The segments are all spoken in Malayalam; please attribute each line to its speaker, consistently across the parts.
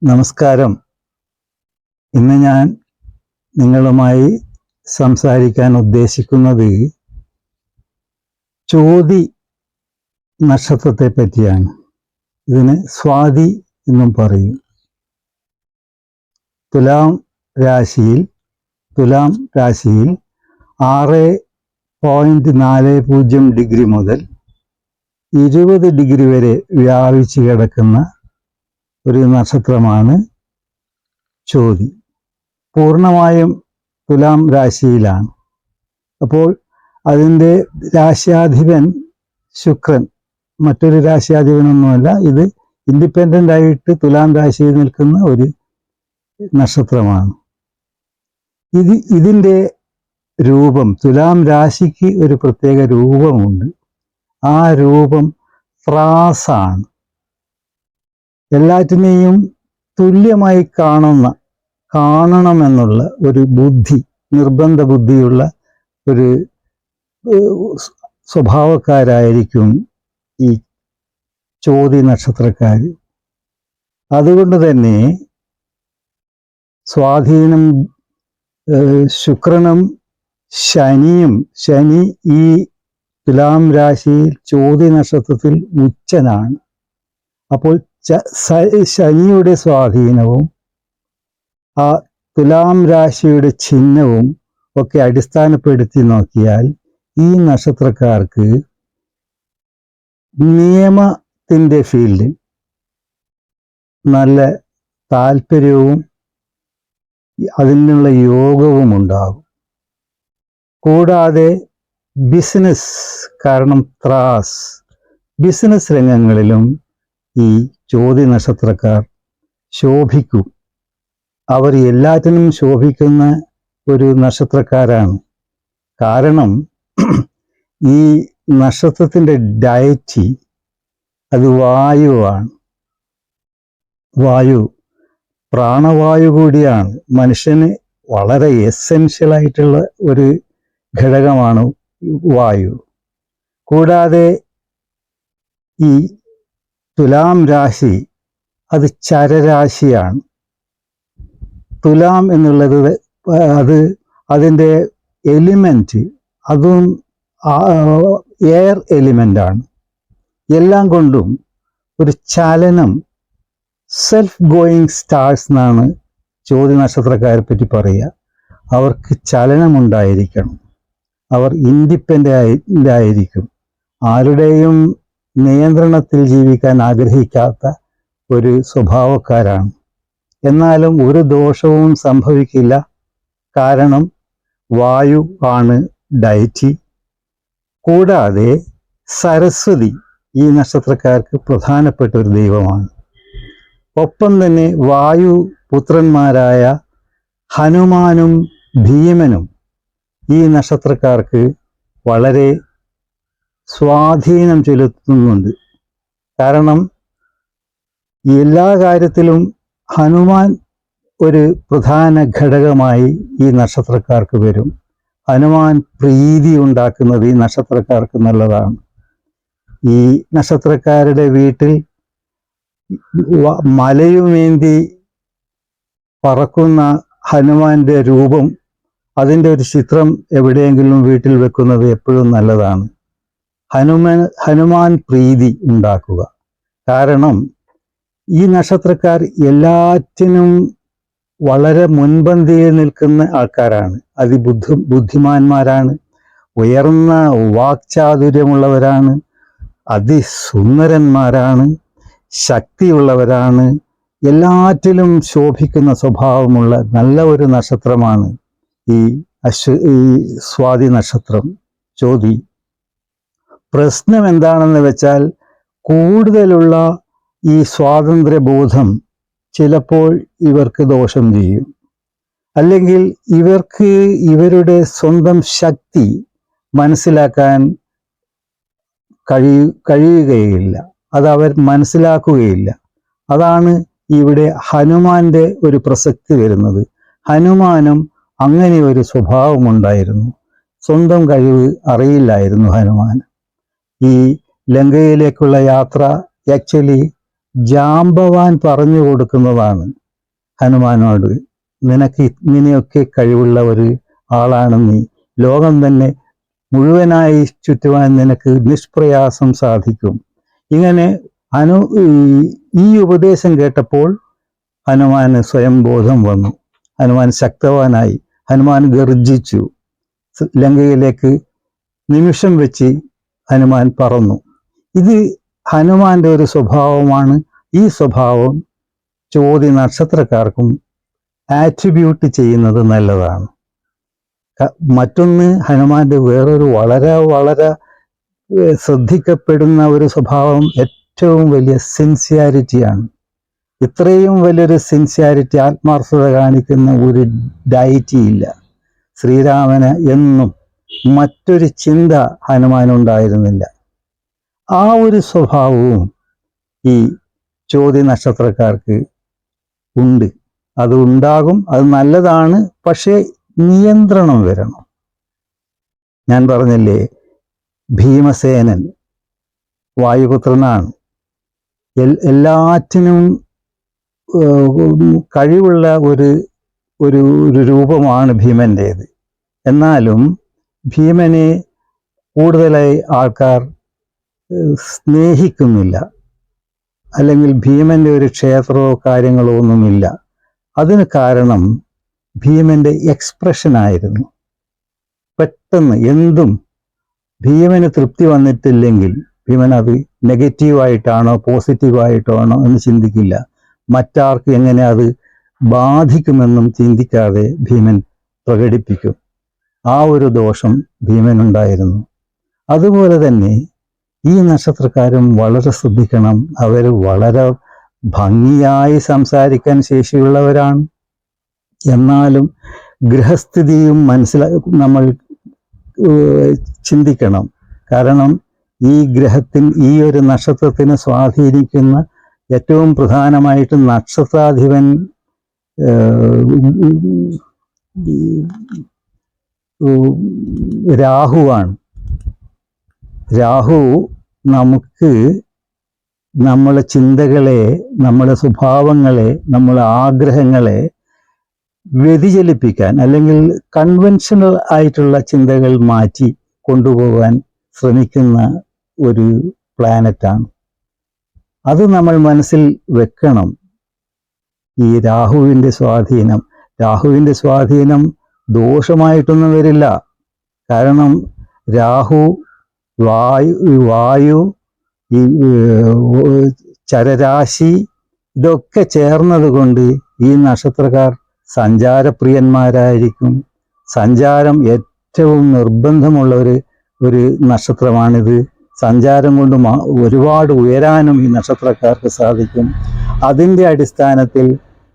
Speaker 1: നമസ്കാരം. ഇന്ന് ഞാൻ നിങ്ങളുമായി സംസാരിക്കാൻ ഉദ്ദേശിക്കുന്നത് ചോതി നക്ഷത്രത്തെ പറ്റിയാണ്. ഇതിന് സ്വാതി എന്നും പറയും. തുലാം രാശിയിൽ 6.40 ഡിഗ്രി മുതൽ 20 ഡിഗ്രി വരെ വ്യാപിച്ചു കിടക്കുന്ന ഒരു നക്ഷത്രമാണ് ചോതി. പൂർണ്ണമായും തുലാം രാശിയിലാണ്. അപ്പോൾ അതിൻ്റെ രാശ്യാധിപൻ ശുക്രൻ, മറ്റൊരു രാശ്യാധിപനൊന്നുമല്ല. ഇത് ഇൻഡിപെൻഡൻ്റ് ആയിട്ട് തുലാം രാശിയിൽ നിൽക്കുന്ന ഒരു നക്ഷത്രമാണ്. ഇതിൻ്റെ രൂപം, തുലാം രാശിക്ക് ഒരു പ്രത്യേക രൂപമുണ്ട്. ആ രൂപം ത്രാസാണ്. എല്ലാറ്റിനെയും തുല്യമായി കാണണമെന്നുള്ള ഒരു ബുദ്ധി, നിർബന്ധ ബുദ്ധിയുള്ള ഒരു സ്വഭാവക്കാരായിരിക്കും ഈ ചോതി നക്ഷത്രക്കാർ. അതുകൊണ്ട് തന്നെ സ്വാധീനം ശുക്രനും ശനി ഈ തുലാം രാശിയിൽ ചോതി നക്ഷത്രത്തിൽ ഉച്ചനാണ്. അപ്പോൾ ശനിയുടെ സ്വാധീനവും ആ തുലാം രാശിയുടെ ചിഹ്നവും ഒക്കെ അടിസ്ഥാനപ്പെടുത്തി നോക്കിയാൽ ഈ നക്ഷത്രക്കാർക്ക് നിയമത്തിൻ്റെ ഫീൽഡിൽ നല്ല താല്പര്യവും അതിനുള്ള യോഗവും ഉണ്ടാകും. കൂടാതെ ബിസിനസ്, കാരണം ബിസിനസ് രംഗങ്ങളിലും ഈ ചോതി നക്ഷത്രക്കാർ ശോഭിക്കും. അവർ എല്ലാറ്റിനും ശോഭിക്കുന്ന ഒരു നക്ഷത്രക്കാരാണ്. കാരണം ഈ നക്ഷത്രത്തിൻ്റെ ഡയറ്റി അത് വായുവാണ്. വായു പ്രാണവായു കൂടിയാണ്. മനുഷ്യന് വളരെ എസെൻഷ്യലായിട്ടുള്ള ഒരു ഘടകമാണ് വായു. കൂടാതെ ഈ തുലാം രാശി അത് ചരരാശിയാണ്. തുലാം എന്നുള്ളത് അതിൻ്റെ എലിമെൻറ്റ് അതും എയർ എലിമെൻ്റാണ്. എല്ലാം കൊണ്ടും ഒരു ചലനം, സെൽഫ് ഗോയിങ് സ്റ്റാർസ് എന്നാണ് ചോതി നക്ഷത്രക്കാരെ പറ്റി പറയുക. അവർക്ക് ചലനമുണ്ടായിരിക്കണം. അവർ ഇൻഡിപെൻഡൻ്റ് ആയിരിക്കും. ആരുടെയും നിയന്ത്രണത്തിൽ ജീവിക്കാൻ ആഗ്രഹിക്കാത്ത ഒരു സ്വഭാവക്കാരാണ്. എന്നാലും ഒരു ദോഷവും സംഭവിക്കില്ല. കാരണം വായു ആണ് ഡയറ്റി. കൂടാതെ സരസ്വതി ഈ നക്ഷത്രക്കാർക്ക് പ്രധാനപ്പെട്ട ഒരു ദൈവമാണ്. ഒപ്പം തന്നെ വായു പുത്രന്മാരായ ഹനുമാനും ഭീമനും ഈ നക്ഷത്രക്കാർക്ക് വളരെ സ്വാധീനം ചെലുത്തുന്നുണ്ട്. കാരണം എല്ലാ കാര്യത്തിലും ഹനുമാൻ ഒരു പ്രധാന ഘടകമായി ഈ നക്ഷത്രക്കാർക്ക് വരും. ഹനുമാൻ പ്രീതി ഉണ്ടാക്കുന്നത് ഈ നക്ഷത്രക്കാർക്ക് നല്ലതാണ്. ഈ നക്ഷത്രക്കാരുടെ വീട്ടിൽ മലയുമേന്തി പറക്കുന്ന ഹനുമാന്റെ രൂപം, അതിൻ്റെ ഒരു ചിത്രം എവിടെയെങ്കിലും വീട്ടിൽ വെക്കുന്നത് എപ്പോഴും നല്ലതാണ്. ഹനുമാൻ പ്രീതി ഉണ്ടാക്കുക. കാരണം ഈ നക്ഷത്രക്കാർ എല്ലാറ്റിനും വളരെ മുൻപന്തിയിൽ നിൽക്കുന്ന ആൾക്കാരാണ്. ബുദ്ധിമാന്മാരാണ്, ഉയർന്ന വാക്ചാതുര്യമുള്ളവരാണ്, അതിസുന്ദരന്മാരാണ്, ശക്തിയുള്ളവരാണ്. എല്ലാറ്റിലും ശോഭിക്കുന്ന സ്വഭാവമുള്ള നല്ല ഒരു നക്ഷത്രമാണ് ഈ സ്വാതി നക്ഷത്രം, ചോതി. പ്രശ്നം എന്താണെന്ന് വെച്ചാൽ കൂടുതലുള്ള ഈ സ്വാതന്ത്ര്യബോധം ചിലപ്പോൾ ഇവർക്ക് ദോഷം ചെയ്യും. അല്ലെങ്കിൽ ഇവർക്ക് ഇവരുടെ സ്വന്തം ശക്തി മനസ്സിലാക്കാൻ കഴിയുകയില്ല. അതവർ മനസ്സിലാക്കുകയില്ല. അതാണ് ഇവിടെ ഹനുമാന്റെ ഒരു പ്രസക്തി വരുന്നത്. ഹനുമാനും അങ്ങനെ ഒരു സ്വഭാവമുണ്ടായിരുന്നു. സ്വന്തം കഴിവ് അറിയില്ലായിരുന്നു ഹനുമാൻ. ഈ ലങ്കയിലേക്കുള്ള യാത്ര ആക്ച്വലി ജാംബവാൻ പറഞ്ഞു കൊടുക്കുന്നതാണ് ഹനുമാനോട്. നിനക്ക് ഇങ്ങനെയൊക്കെ കഴിവുള്ള ഒരു ആളാണ് നീ. ലോകം തന്നെ മുഴുവനായി ചുറ്റുവാൻ നിനക്ക് നിഷ്പ്രയാസം സാധിക്കും. ഇങ്ങനെ ഈ ഉപദേശം കേട്ടപ്പോൾ ഹനുമാന് സ്വയം ബോധം വന്നു. ഹനുമാൻ ശക്തവാനായി. ഹനുമാൻ ഗർജിച്ചു. ലങ്കയിലേക്ക് നിമിഷം വെച്ച് ഹനുമാൻ പറന്നു. ഇത് ഹനുമാന്റെ ഒരു സ്വഭാവമാണ്. ഈ സ്വഭാവം ചോതി നക്ഷത്രക്കാർക്കും ആട്രിബ്യൂട്ട് ചെയ്യുന്നത് നല്ലതാണ്. മറ്റൊന്ന്, ഹനുമാന്റെ വേറൊരു വളരെ വളരെ ശ്രദ്ധിക്കപ്പെടുന്ന ഒരു സ്വഭാവം ഏറ്റവും വലിയ സിൻസിയാരിറ്റിയാണ്. ഇത്രയും വലിയൊരു സിൻസിയാരിറ്റി, ആത്മാർത്ഥത കാണിക്കുന്ന ഒരു ഡയറ്റി ഇല്ല. ശ്രീരാമന് എന്നും മറ്റൊരു ചിന്ത ഹനുമാനുണ്ടായിരുന്നില്ല. ആ ഒരു സ്വഭാവവും ഈ ചോതി നക്ഷത്രക്കാർക്ക് ഉണ്ട്. അത് ഉണ്ടാകും, അത് നല്ലതാണ്. പക്ഷേ നിയന്ത്രണം വരണം. ഞാൻ പറഞ്ഞില്ലേ, ഭീമസേനൻ വായുപുത്രനാണ്. എല്ലാറ്റിനും കഴിവുള്ള ഒരു രൂപമാണ് ഭീമൻ്റേത്. എന്നാലും ഭീമനെ കൂടുതലായി ആൾക്കാർ സ്നേഹിക്കുന്നില്ല. അല്ലെങ്കിൽ ഭീമന്റെ ഒരു ക്ഷേത്രമോ കാര്യങ്ങളോ ഒന്നുമില്ല. അതിന് കാരണം ഭീമന്റെ എക്സ്പ്രഷൻ ആയിരുന്നു. പെട്ടെന്ന് എന്തും ഭീമന് തൃപ്തി വന്നിട്ടില്ലെങ്കിൽ ഭീമൻ അത് നെഗറ്റീവായിട്ടാണോ പോസിറ്റീവായിട്ടാണോ എന്ന് ചിന്തിക്കില്ല. മറ്റാർക്ക് എങ്ങനെ അത് ബാധിക്കുമെന്നും ചിന്തിക്കാതെ ഭീമൻ പ്രകടിപ്പിക്കും. ആ ഒരു ദോഷം ഭീമനുണ്ടായിരുന്നു. അതുപോലെ തന്നെ ഈ നക്ഷത്രക്കാരും വളരെ ശ്രദ്ധിക്കണം. അവർ വളരെ ഭംഗിയായി സംസാരിക്കാൻ ശേഷിയുള്ളവരാണ്. എന്നാലും ഗൃഹസ്ഥിതിയും നമ്മൾ ചിന്തിക്കണം. കാരണം ഈ ഈ ഒരു നക്ഷത്രത്തിനെ സ്വാധീനിക്കുന്ന ഏറ്റവും പ്രധാനമായിട്ട് നക്ഷത്രാധിപൻ രാഹുവാണ്. രാഹു നമുക്ക് നമ്മളെ ചിന്തകളെ, നമ്മളെ സ്വഭാവങ്ങളെ, നമ്മളെ ആഗ്രഹങ്ങളെ വ്യതിചലിപ്പിക്കാൻ അല്ലെങ്കിൽ കൺവെൻഷണൽ ആയിട്ടുള്ള ചിന്തകൾ മാറ്റി കൊണ്ടുപോകാൻ ശ്രമിക്കുന്ന ഒരു പ്ലാനറ്റാണ്. അത് നമ്മൾ മനസ്സിൽ വെക്കണം. ഈ രാഹുവിൻ്റെ സ്വാധീനം ദോഷമായിട്ടൊന്നും വരില്ല. കാരണം രാഹു, വായു, ഈ ചരരാശി ഇതൊക്കെ ചേർന്നത് കൊണ്ട് ഈ നക്ഷത്രക്കാർ സഞ്ചാരപ്രിയന്മാരായിരിക്കും. സഞ്ചാരം ഏറ്റവും നിർബന്ധമുള്ള ഒരു നക്ഷത്രമാണിത്. സഞ്ചാരം കൊണ്ട് ഒരുപാട് ഉയരാനും ഈ നക്ഷത്രക്കാർക്ക് സാധിക്കും. അതിൻ്റെ അടിസ്ഥാനത്തിൽ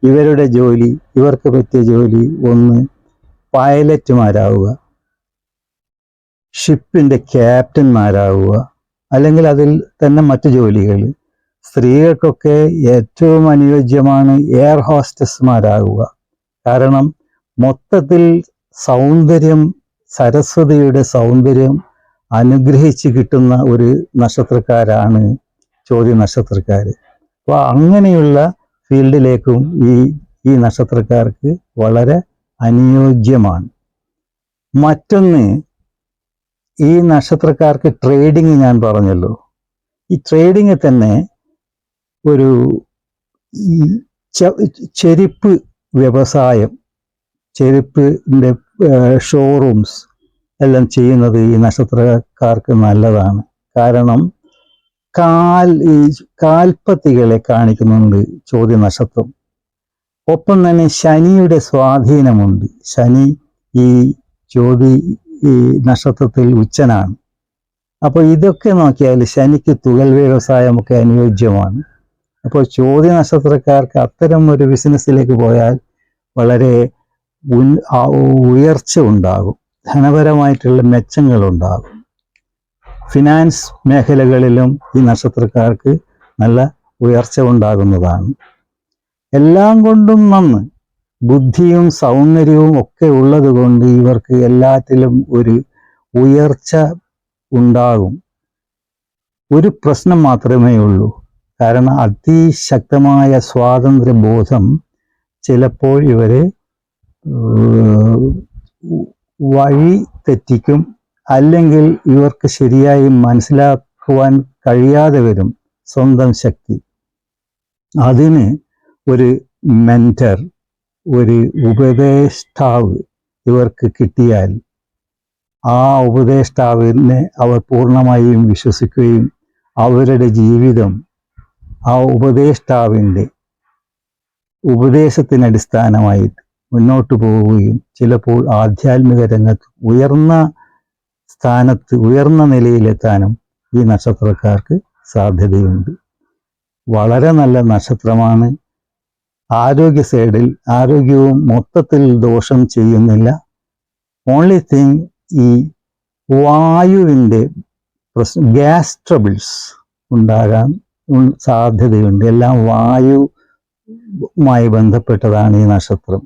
Speaker 1: ഇവർക്ക് പറ്റിയ ജോലി ഒന്ന് പൈലറ്റുമാരാവുക, ഷിപ്പിൻ്റെ ക്യാപ്റ്റന്മാരാവുക, അല്ലെങ്കിൽ അതിൽ തന്നെ മറ്റു ജോലികൾ. സ്ത്രീകൾക്കൊക്കെ ഏറ്റവും അനുയോജ്യമാണ് എയർ ഹോസ്റ്റസ്മാരാകുക. കാരണം മൊത്തത്തിൽ സരസ്വതിയുടെ സൗന്ദര്യം അനുഗ്രഹിച്ച് കിട്ടുന്ന ഒരു നക്ഷത്രക്കാരാണ് ചോതി നക്ഷത്രക്കാർ. അപ്പോൾ അങ്ങനെയുള്ള ഫീൽഡിലേക്കും ഈ നക്ഷത്രക്കാർക്ക് വളരെ അനുയോജ്യമാണ്. മറ്റൊന്ന്, ഈ നക്ഷത്രക്കാർക്ക് ട്രേഡിങ് ഞാൻ പറഞ്ഞല്ലോ. ഈ ട്രേഡിങ് തന്നെ ഒരു ചെരുപ്പ് വ്യവസായം, ചെരുപ്പിൻ്റെ ഷോറൂംസ് എല്ലാം ചെയ്യുന്നത് ഈ നക്ഷത്രക്കാർക്ക് നല്ലതാണ്. കാരണം കാൽപ്പത്തികളെ കാണിക്കുന്നുണ്ട് ചോതി നക്ഷത്രം. ഒപ്പം തന്നെ ശനിയുടെ സ്വാധീനമുണ്ട്. ശനി ഈ നക്ഷത്രത്തിൽ ഉച്ചനാണ്. അപ്പോൾ ഇതൊക്കെ നോക്കിയാൽ ശനിക്ക് തുകൽ വ്യവസായമൊക്കെ അനുയോജ്യമാണ്. അപ്പോൾ ചോതി നക്ഷത്രക്കാർക്ക് അത്തരം ഒരു ബിസിനസ്സിലേക്ക് പോയാൽ വളരെ ഉയർച്ച ഉണ്ടാകും, ധനപരമായിട്ടുള്ള മെച്ചങ്ങളുണ്ടാകും. ഫിനാൻസ് മേഖലകളിലും ഈ നക്ഷത്രക്കാർക്ക് നല്ല ഉയർച്ച ഉണ്ടാകുന്നതാണ്. എല്ലാം കൊണ്ടും നന്ന് ബുദ്ധിയും സൗന്ദര്യവും ഒക്കെ ഉള്ളത് കൊണ്ട് ഇവർക്ക് എല്ലാറ്റിലും ഒരു ഉയർച്ച ഉണ്ടാകും. ഒരു പ്രശ്നം മാത്രമേ ഉള്ളൂ. കാരണം അതിശക്തമായ സ്വാതന്ത്ര്യബോധം ചിലപ്പോൾ ഇവരെ വഴി തെറ്റിക്കും, അല്ലെങ്കിൽ ഇവർക്ക് ശരിയായി മനസ്സിലാക്കുവാൻ കഴിയാതെ വരും സ്വന്തം ശക്തി. അതിന് ഒരു മെന്റർ, ഒരു ഉപദേഷ്ടാവ് ഇവർക്ക് കിട്ടിയാൽ ആ ഉപദേഷ്ടാവിനെ അവർ പൂർണ്ണമായും വിശ്വസിക്കുകയും അവരുടെ ജീവിതം ആ ഉപദേഷ്ടാവിൻ്റെ ഉപദേശത്തിനടിസ്ഥാനമായിട്ട് മുന്നോട്ട് പോവുകയും ചിലപ്പോൾ ആധ്യാത്മിക രംഗത്ത് ഉയർന്ന സ്ഥാനത്ത്, ഉയർന്ന നിലയിലെത്താനും ഈ നക്ഷത്രക്കാർക്ക് സാധ്യതയുണ്ട്. വളരെ നല്ല നക്ഷത്രമാണ്. ആരോഗ്യ സൈഡിൽ ആരോഗ്യവും മൊത്തത്തിൽ ദോഷം ചെയ്യുന്നില്ല. ഓൺലി തിങ് ഈ വായുവിൻ്റെ പ്രശ്നം, ഗ്യാസ് ട്രബിൾസ് ഉണ്ടാകാൻ സാധ്യതയുണ്ട്. എല്ലാം വായുവുമായി ബന്ധപ്പെട്ടതാണ് ഈ നക്ഷത്രം.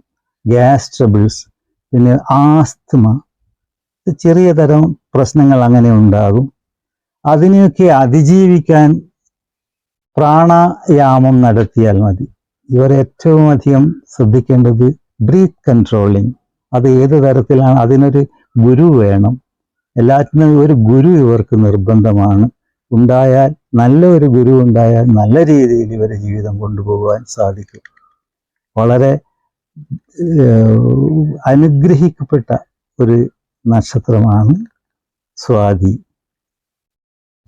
Speaker 1: ഗ്യാസ് ട്രബിൾസ്, പിന്നെ ആസ്തമ, ചെറിയ തരം പ്രശ്നങ്ങൾ അങ്ങനെ ഉണ്ടാകും. അതിനെയൊക്കെ അതിജീവിക്കാൻ പ്രാണായാമം നടത്തിയാൽ മതി. ഇവർ ഏറ്റവും അധികം ശ്രദ്ധിക്കേണ്ടത് ബ്രീത്ത് കൺട്രോളിങ്. അത് ഏത് തരത്തിലാണ്? അതിനൊരു ഗുരു വേണം. എല്ലാറ്റിനും ഒരു ഗുരു ഇവർക്ക് നിർബന്ധമാണ്. ഉണ്ടായാൽ, നല്ല ഒരു ഗുരു ഉണ്ടായാൽ നല്ല രീതിയിൽ ഇവരുടെ ജീവിതം കൊണ്ടുപോകാൻ സാധിക്കും. വളരെ അനുഗ്രഹിക്കപ്പെട്ട ഒരു നക്ഷത്രമാണ് സ്വാതി,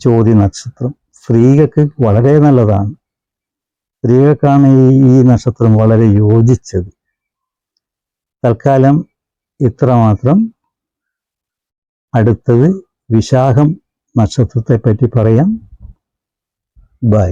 Speaker 1: ചോതി നക്ഷത്രം. സ്ത്രീകൾക്ക് വളരെ നല്ലതാണ്. സ്ത്രീകൾക്കാണ് ഈ നക്ഷത്രം വളരെ യോജിച്ചത്. തൽക്കാലം ഇത്രമാത്രം. അടുത്തത് വിശാഖം നക്ഷത്രത്തെ പറ്റി പറയാം. ബൈ.